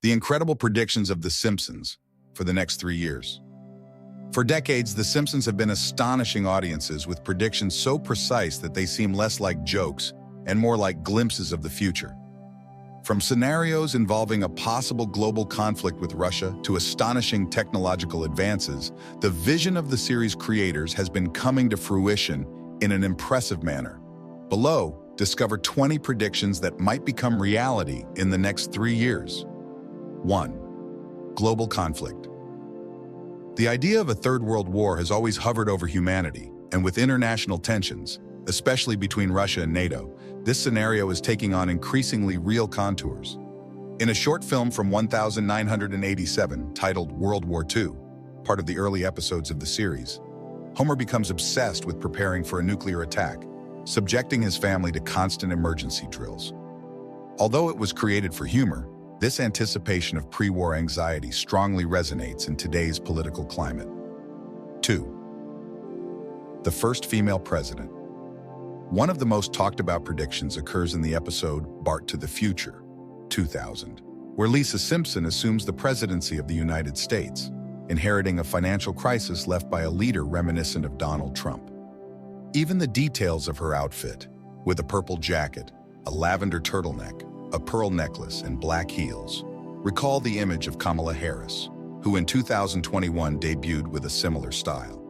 The incredible predictions of The Simpsons for the next 3 years. For decades, The Simpsons have been astonishing audiences with predictions so precise that they seem less like jokes and more like glimpses of the future. From scenarios involving a possible global conflict with Russia to astonishing technological advances, the vision of the series' creators has been coming to fruition in an impressive manner. Below, discover 20 predictions that might become reality in the next 3 years. 1. Global conflict. The idea of a third world war has always hovered over humanity, and with international tensions, especially between Russia and NATO, this scenario is taking on increasingly real contours. In a short film from 1987 titled World War II, part of the early episodes of the series, Homer becomes obsessed with preparing for a nuclear attack, subjecting his family to constant emergency drills. Although it was created for humor, this anticipation of pre-war anxiety strongly resonates in today's political climate. 2. The first female president. One of the most talked about predictions occurs in the episode Bart to the Future, 2000, where Lisa Simpson assumes the presidency of the United States, inheriting a financial crisis left by a leader reminiscent of Donald Trump. Even the details of her outfit, with a purple jacket, a lavender turtleneck, a pearl necklace, and black heels, recall the image of Kamala Harris, who in 2021 debuted with a similar style.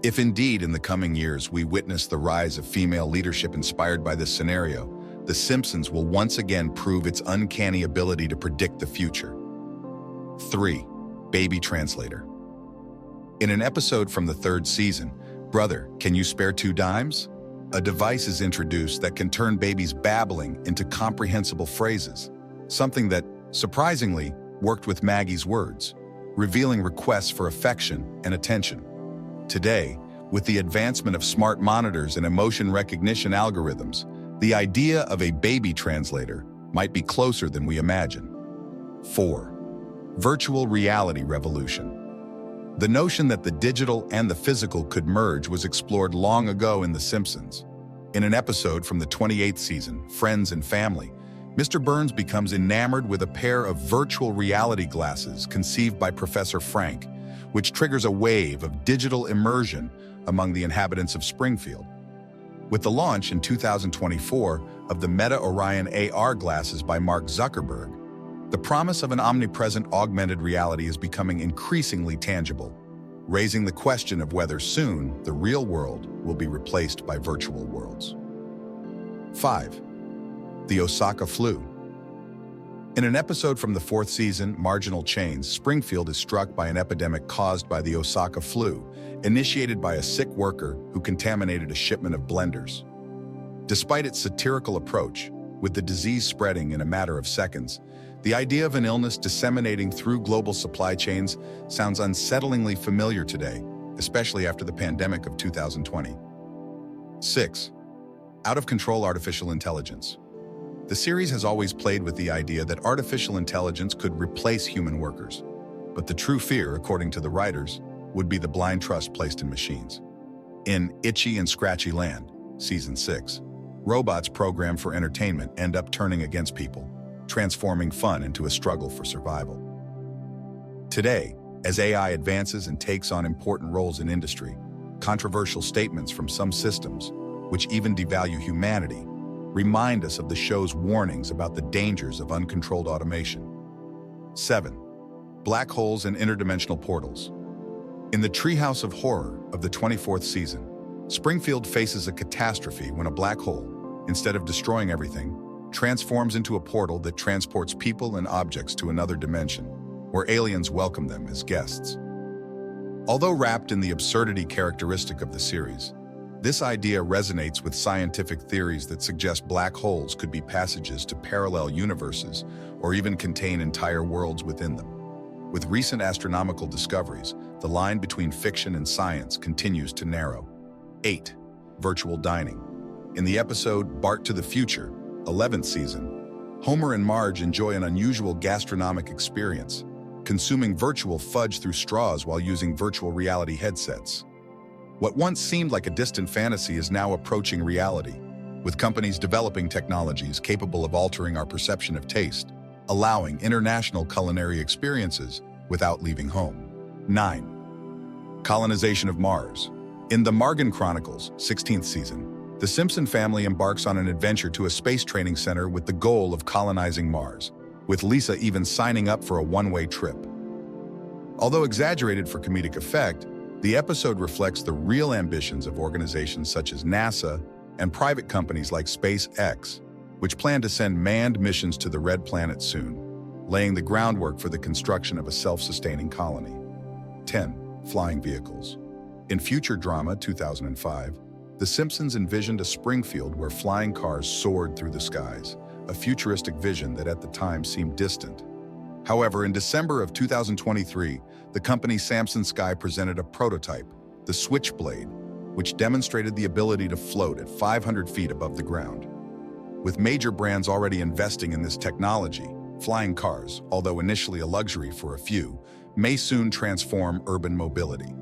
If indeed in the coming years we witness the rise of female leadership inspired by this scenario, The Simpsons will once again prove its uncanny ability to predict the future. 3. Baby translator. In an episode from the 3rd season, Brother, Can You Spare 2 Dimes? A device is introduced that can turn babies babbling into comprehensible phrases, something that, surprisingly, worked with Maggie's words, revealing requests for affection and attention. Today, with the advancement of smart monitors and emotion recognition algorithms, the idea of a baby translator might be closer than we imagine. 4. Virtual reality revolution. The notion that the digital and the physical could merge was explored long ago in The Simpsons. In an episode from the 28th season, Friends and Family, Mr. Burns becomes enamored with a pair of virtual reality glasses conceived by Professor Frank, which triggers a wave of digital immersion among the inhabitants of Springfield. With the launch in 2024 of the Meta Orion AR glasses by Mark Zuckerberg, the promise of an omnipresent augmented reality is becoming increasingly tangible, raising the question of whether soon the real world will be replaced by virtual worlds. 5. The Osaka flu. In an episode from the 4th season, Marginal Chains, Springfield is struck by an epidemic caused by the Osaka flu, initiated by a sick worker who contaminated a shipment of blenders. Despite its satirical approach, with the disease spreading in a matter of seconds, the idea of an illness disseminating through global supply chains sounds unsettlingly familiar today, especially after the pandemic of 2020. 6. Out-of-control artificial intelligence. The series has always played with the idea that artificial intelligence could replace human workers. But the true fear, according to the writers, would be the blind trust placed in machines. In Itchy and Scratchy Land, Season 6, robots programmed for entertainment end up turning against people, transforming fun into a struggle for survival. Today, as AI advances and takes on important roles in industry, controversial statements from some systems, which even devalue humanity, remind us of the show's warnings about the dangers of uncontrolled automation. 7. Black holes and interdimensional portals. In the Treehouse of Horror of the 24th season, Springfield faces a catastrophe when a black hole, instead of destroying everything, transforms into a portal that transports people and objects to another dimension, where aliens welcome them as guests. Although wrapped in the absurdity characteristic of the series, this idea resonates with scientific theories that suggest black holes could be passages to parallel universes or even contain entire worlds within them. With recent astronomical discoveries, the line between fiction and science continues to narrow. 8. Virtual dining. In the episode Bart to the Future, 11th season, Homer and Marge enjoy an unusual gastronomic experience, consuming virtual fudge through straws while using virtual reality headsets. What once seemed like a distant fantasy is now approaching reality, with companies developing technologies capable of altering our perception of taste, allowing international culinary experiences without leaving home. 9. Colonization of Mars. In the Margan Chronicles, 16th season, the Simpson family embarks on an adventure to a space training center with the goal of colonizing Mars, with Lisa even signing up for a one-way trip. Although exaggerated for comedic effect, the episode reflects the real ambitions of organizations such as NASA and private companies like SpaceX, which plan to send manned missions to the Red Planet soon, laying the groundwork for the construction of a self-sustaining colony. 10. Flying vehicles. In Future Drama 2005, The Simpsons envisioned a Springfield where flying cars soared through the skies, a futuristic vision that at the time seemed distant. However, in December of 2023, the company Samsung Sky presented a prototype, the Switchblade, which demonstrated the ability to float at 500 feet above the ground. With major brands already investing in this technology, flying cars, although initially a luxury for a few, may soon transform urban mobility.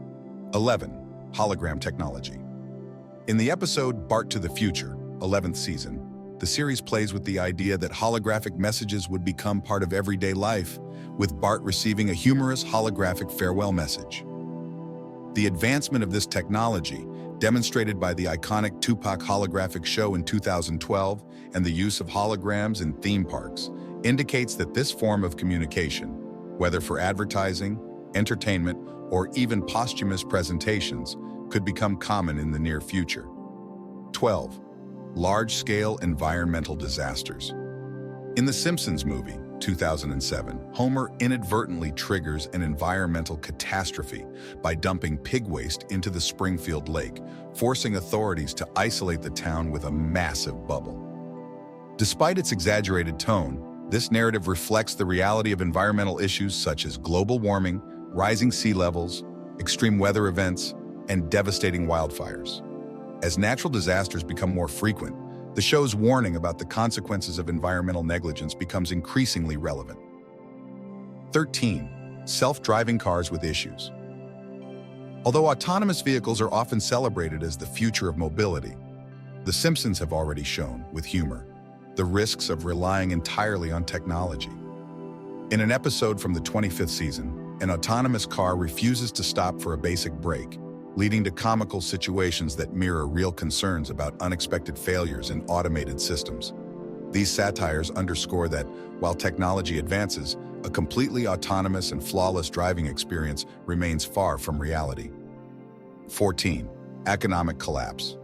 11. Hologram technology. In the episode Bart to the Future, 11th season, the series plays with the idea that holographic messages would become part of everyday life, with Bart receiving a humorous holographic farewell message. The advancement of this technology, demonstrated by the iconic Tupac holographic show in 2012 and the use of holograms in theme parks, indicates that this form of communication, whether for advertising, entertainment, or even posthumous presentations, could become common in the near future. 12. Large-scale environmental disasters. In The Simpsons movie, 2007, Homer inadvertently triggers an environmental catastrophe by dumping pig waste into the Springfield Lake, forcing authorities to isolate the town with a massive bubble. Despite its exaggerated tone, this narrative reflects the reality of environmental issues such as global warming, rising sea levels, extreme weather events, and devastating wildfires. As natural disasters become more frequent, the show's warning about the consequences of environmental negligence becomes increasingly relevant. 13. Self-driving cars with issues. Although autonomous vehicles are often celebrated as the future of mobility, The Simpsons have already shown, with humor, the risks of relying entirely on technology. In an episode from the 25th season, an autonomous car refuses to stop for a basic brake, leading to comical situations that mirror real concerns about unexpected failures in automated systems. These satires underscore that, while technology advances, a completely autonomous and flawless driving experience remains far from reality. 14. Economic collapse.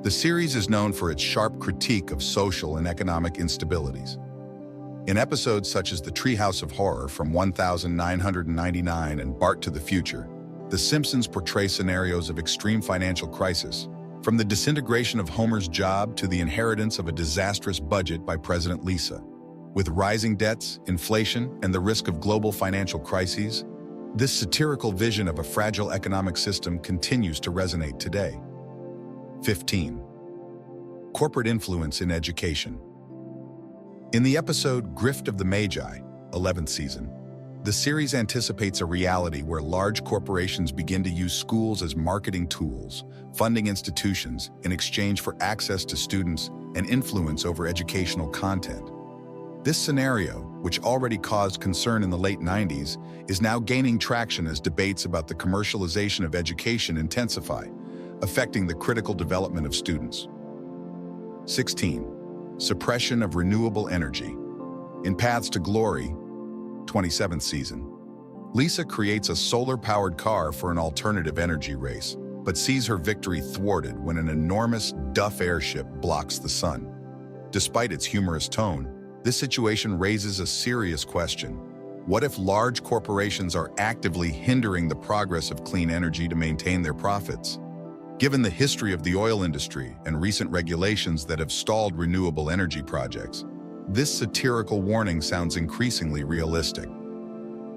The series is known for its sharp critique of social and economic instabilities. In episodes such as The Treehouse of Horror from 1999 and Bart to the Future, The Simpsons portray scenarios of extreme financial crisis, from the disintegration of Homer's job to the inheritance of a disastrous budget by President Lisa. With rising debts, inflation, and the risk of global financial crises, this satirical vision of a fragile economic system continues to resonate today. 15. Corporate influence in education. In the episode Grift of the Magi, 11th season, the series anticipates a reality where large corporations begin to use schools as marketing tools, funding institutions in exchange for access to students and influence over educational content. This scenario, which already caused concern in the late 90s, is now gaining traction as debates about the commercialization of education intensify, affecting the critical development of students. 16. Suppression of renewable energy. In Paths to Glory, 27th season, Lisa creates a solar-powered car for an alternative energy race, but sees her victory thwarted when an enormous Duff airship blocks the sun. Despite its humorous tone, this situation raises a serious question. What if large corporations are actively hindering the progress of clean energy to maintain their profits? Given the history of the oil industry and recent regulations that have stalled renewable energy projects, this satirical warning sounds increasingly realistic.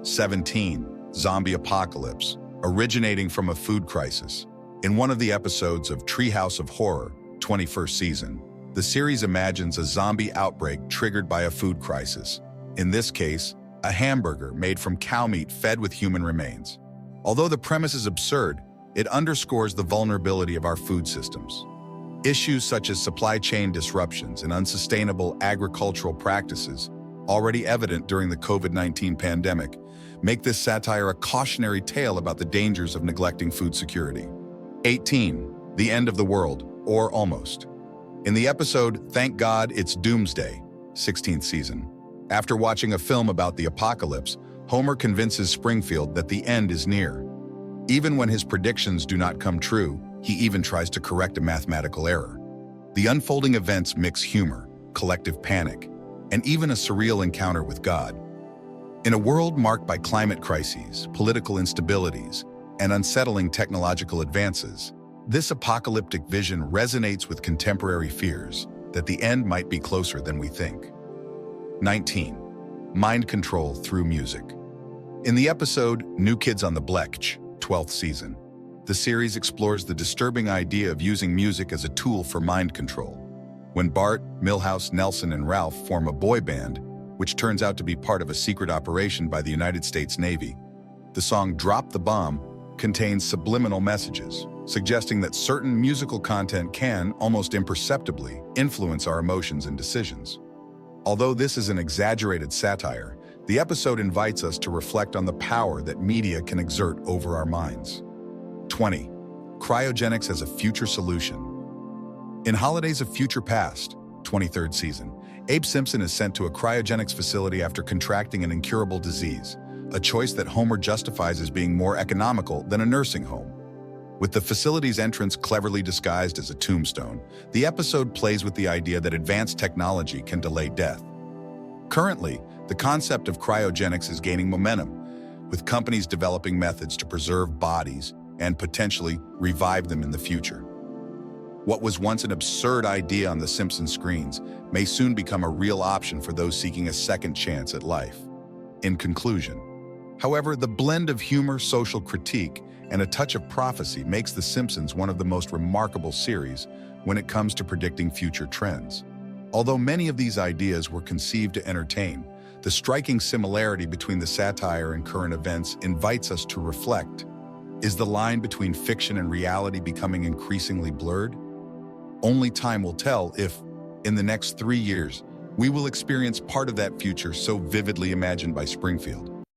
17. Zombie apocalypse, originating from a food crisis. In one of the episodes of Treehouse of Horror, 21st season, the series imagines a zombie outbreak triggered by a food crisis. In this case, a hamburger made from cow meat fed with human remains. Although the premise is absurd, it underscores the vulnerability of our food systems. Issues such as supply chain disruptions and unsustainable agricultural practices already evident during the COVID-19 pandemic, make this satire a cautionary tale about the dangers of neglecting food security. 18. The End of the World, or Almost. In the episode, Thank God It's Doomsday, 16th season, after watching a film about the apocalypse, Homer convinces Springfield that the end is near. Even when his predictions do not come true, he even tries to correct a mathematical error. The unfolding events mix humor, collective panic, and even a surreal encounter with God. In a world marked by climate crises, political instabilities, and unsettling technological advances, this apocalyptic vision resonates with contemporary fears that the end might be closer than we think. 19. Mind control through music. In the episode New Kids on the Block, 12th season, the series explores the disturbing idea of using music as a tool for mind control. When Bart, Milhouse, Nelson, and Ralph form a boy band, which turns out to be part of a secret operation by the United States Navy, the song Drop the Bomb contains subliminal messages, suggesting that certain musical content can, almost imperceptibly, influence our emotions and decisions. Although this is an exaggerated satire, the episode invites us to reflect on the power that media can exert over our minds. 20. Cryogenics as a future solution. In Holidays of Future Past, 23rd season, Abe Simpson is sent to a cryogenics facility after contracting an incurable disease, a choice that Homer justifies as being more economical than a nursing home. With the facility's entrance cleverly disguised as a tombstone, the episode plays with the idea that advanced technology can delay death. Currently, the concept of cryogenics is gaining momentum, with companies developing methods to preserve bodies and potentially revive them in the future. What was once an absurd idea on the Simpsons screens may soon become a real option for those seeking a second chance at life. In conclusion, however, the blend of humor, social critique, and a touch of prophecy makes The Simpsons one of the most remarkable series when it comes to predicting future trends. Although many of these ideas were conceived to entertain, the striking similarity between the satire and current events invites us to reflect. Is the line between fiction and reality becoming increasingly blurred? Only time will tell if, in the next 3 years, we will experience part of that future so vividly imagined by Springfield.